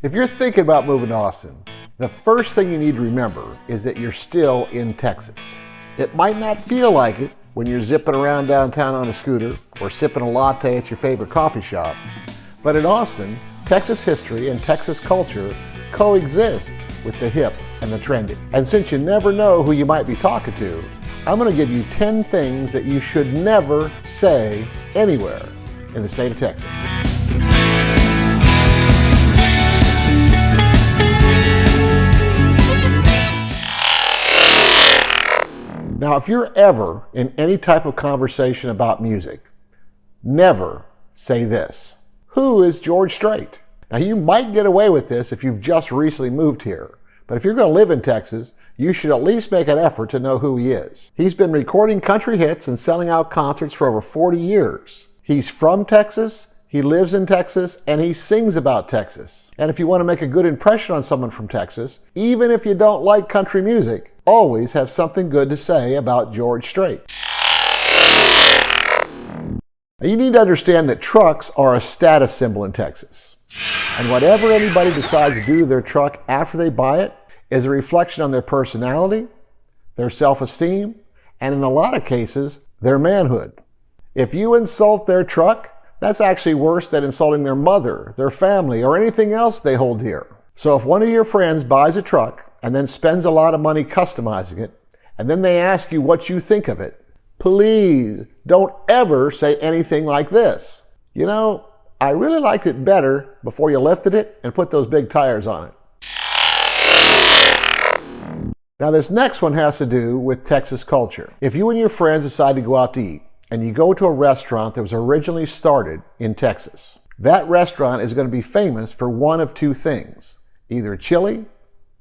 If you're thinking about moving to Austin, the first thing you need to remember is that you're still in Texas. It might not feel like it when you're zipping around downtown on a scooter or sipping a latte at your favorite coffee shop, but in Austin, Texas history and Texas culture coexists with the hip and the trendy. And since you never know who you might be talking to, I'm going to give you 10 things that you should never say anywhere in the state of Texas. Now, if you're ever in any type of conversation about music, never say this: who is George Strait? Now, you might get away with this if you've just recently moved here, but if you're going to live in Texas, you should at least make an effort to know who he is. He's been recording country hits and selling out concerts for over 40 years. He's from Texas, he lives in Texas, and he sings about Texas. And if you want to make a good impression on someone from Texas, even if you don't like country music, always have something good to say about George Strait. Now, you need to understand that trucks are a status symbol in Texas. And whatever anybody decides to do to their truck after they buy it is a reflection on their personality, their self-esteem, and in a lot of cases, their manhood. If you insult their truck, that's actually worse than insulting their mother, their family, or anything else they hold dear. So if one of your friends buys a truck and then spends a lot of money customizing it, and then they ask you what you think of it, please don't ever say anything like this: "You know, I really liked it better before you lifted it and put those big tires on it." Now, this next one has to do with Texas culture. If you and your friends decide to go out to eat, and you go to a restaurant that was originally started in Texas, that restaurant is going to be famous for one of two things: either chili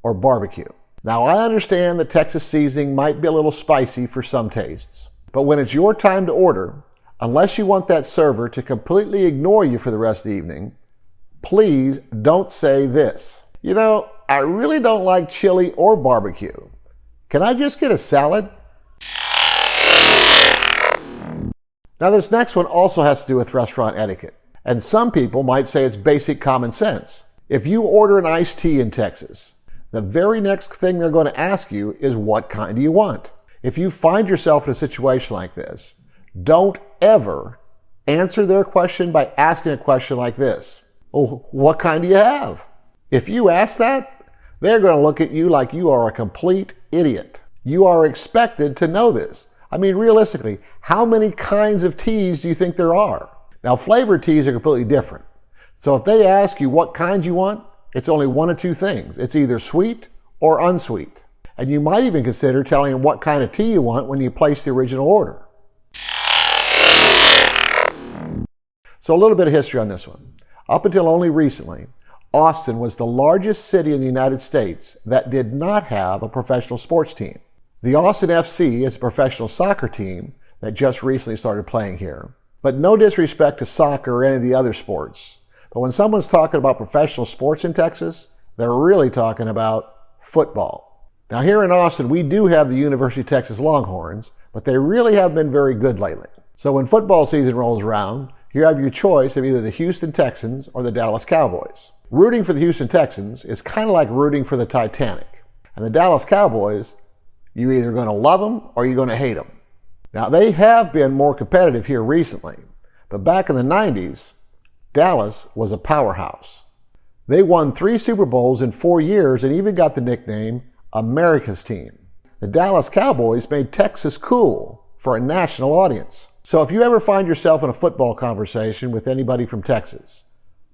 or barbecue. Now, I understand that Texas seasoning might be a little spicy for some tastes, but when it's your time to order, unless you want that server to completely ignore you for the rest of the evening, please don't say this: "You know, I really don't like chili or barbecue. Can I just get a salad?" Now, this next one also has to do with restaurant etiquette, and some people might say it's basic common sense. If you order an iced tea in Texas, the very next thing they're going to ask you is, what kind do you want? If you find yourself in a situation like this, don't ever answer their question by asking a question like this: "Oh, what kind do you have?" If you ask that, they're going to look at you like you are a complete idiot. You are expected to know this. I mean, realistically, how many kinds of teas do you think there are? Now, flavored teas are completely different. So if they ask you what kind you want, it's only one of two things. It's either sweet or unsweet. And you might even consider telling them what kind of tea you want when you place the original order. So a little bit of history on this one. Up until only recently, Austin was the largest city in the United States that did not have a professional sports team. The Austin FC is a professional soccer team that just recently started playing here. But no disrespect to soccer or any of the other sports, but when someone's talking about professional sports in Texas, they're really talking about football. Now, here in Austin, we do have the University of Texas Longhorns, but they really haven't been very good lately. So when football season rolls around, you have your choice of either the Houston Texans or the Dallas Cowboys. Rooting for the Houston Texans is kind of like rooting for the Titanic. And the Dallas Cowboys, you're either going to love them or you're going to hate them. Now, they have been more competitive here recently, but back in the 90s, Dallas was a powerhouse. They won 3 Super Bowls in 4 years and even got the nickname America's Team. The Dallas Cowboys made Texas cool for a national audience. So if you ever find yourself in a football conversation with anybody from Texas,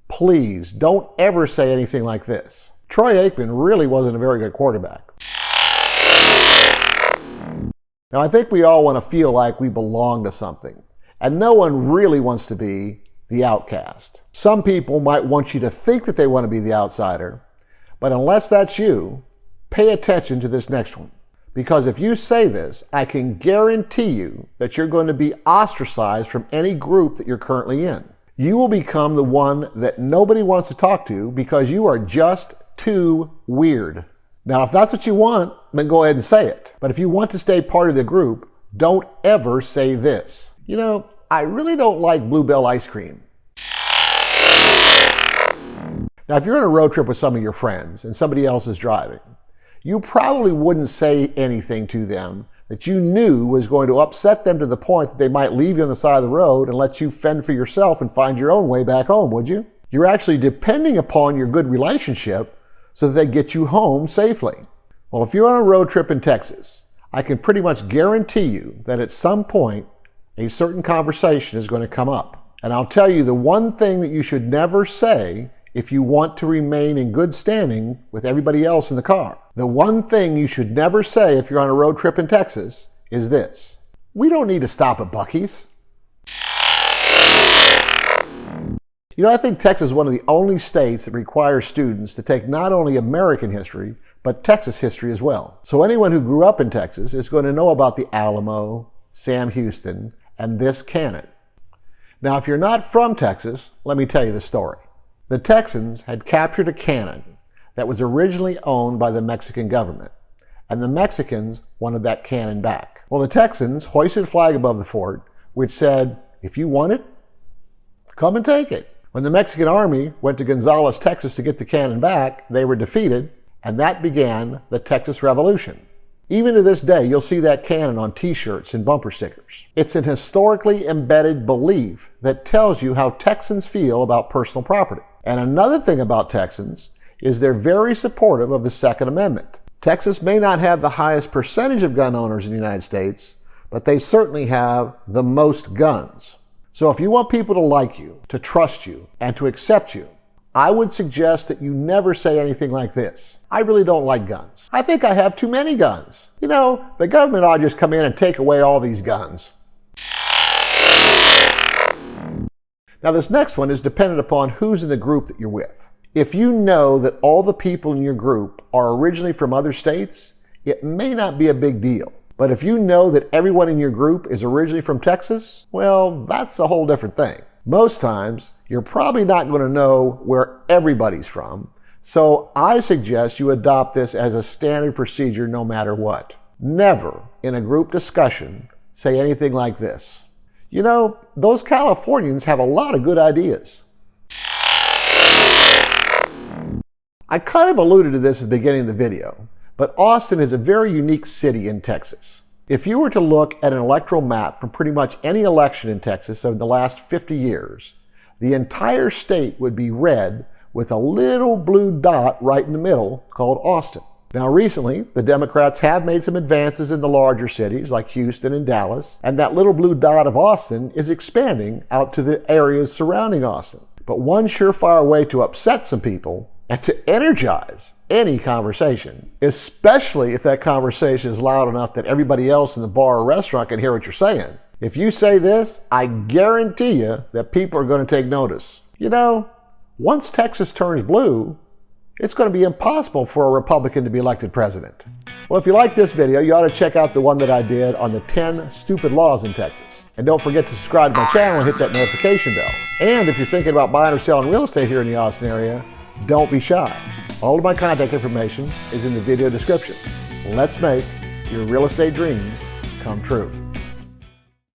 please don't ever say anything like this: "Troy Aikman really wasn't a very good quarterback." Now, I think we all want to feel like we belong to something, and no one really wants to be the outcast. Some people might want you to think that they want to be the outsider, but unless that's you, pay attention to this next one. Because if you say this, I can guarantee you that you're going to be ostracized from any group that you're currently in. You will become the one that nobody wants to talk to because you are just too weird. Now, if that's what you want, then go ahead and say it. But if you want to stay part of the group, don't ever say this: "You know, I really don't like Bluebell ice cream." Now, if you're on a road trip with some of your friends and somebody else is driving, you probably wouldn't say anything to them that you knew was going to upset them to the point that they might leave you on the side of the road and let you fend for yourself and find your own way back home, would you? You're actually depending upon your good relationship so that they get you home safely. Well, if you're on a road trip in Texas, I can pretty much guarantee you that at some point, a certain conversation is going to come up. And I'll tell you the one thing that you should never say if you want to remain in good standing with everybody else in the car. The one thing you should never say if you're on a road trip in Texas is this: we don't need to stop at Buc-ee's. You know, I think Texas is one of the only states that requires students to take not only American history, but Texas history as well. So anyone who grew up in Texas is going to know about the Alamo, Sam Houston, and this cannon. Now, if you're not from Texas, let me tell you the story. The Texans had captured a cannon that was originally owned by the Mexican government, and the Mexicans wanted that cannon back. Well, the Texans hoisted a flag above the fort, which said, if you want it, come and take it. When the Mexican army went to Gonzales, Texas to get the cannon back, they were defeated, and that began the Texas Revolution. Even to this day, you'll see that cannon on t-shirts and bumper stickers. It's an historically embedded belief that tells you how Texans feel about personal property. And another thing about Texans is they're very supportive of the Second Amendment. Texas may not have the highest percentage of gun owners in the United States, but they certainly have the most guns. So if you want people to like you, to trust you, and to accept you, I would suggest that you never say anything like this: I really don't like guns. I think I have too many guns. You know, the government ought to just come in and take away all these guns. Now, this next one is dependent upon who's in the group that you're with. If you know that all the people in your group are originally from other states, it may not be a big deal. But if you know that everyone in your group is originally from Texas, well, that's a whole different thing. Most times, you're probably not going to know where everybody's from, so I suggest you adopt this as a standard procedure no matter what. Never, in a group discussion, say anything like this: you know, those Californians have a lot of good ideas. I kind of alluded to this at the beginning of the video, but Austin is a very unique city in Texas. If you were to look at an electoral map from pretty much any election in Texas over the last 50 years, the entire state would be red with a little blue dot right in the middle called Austin. Now, recently, the Democrats have made some advances in the larger cities like Houston and Dallas, and that little blue dot of Austin is expanding out to the areas surrounding Austin. But one surefire way to upset some people and to energize any conversation, especially if that conversation is loud enough that everybody else in the bar or restaurant can hear what you're saying. If you say this, I guarantee you that people are going to take notice. You know, once Texas turns blue, it's going to be impossible for a Republican to be elected president. Well, if you like this video, you ought to check out the one that I did on the 10 stupid laws in Texas. And don't forget to subscribe to my channel and hit that notification bell. And if you're thinking about buying or selling real estate here in the Austin area, don't be shy. All of my contact information is in the video description. Let's make your real estate dreams come true.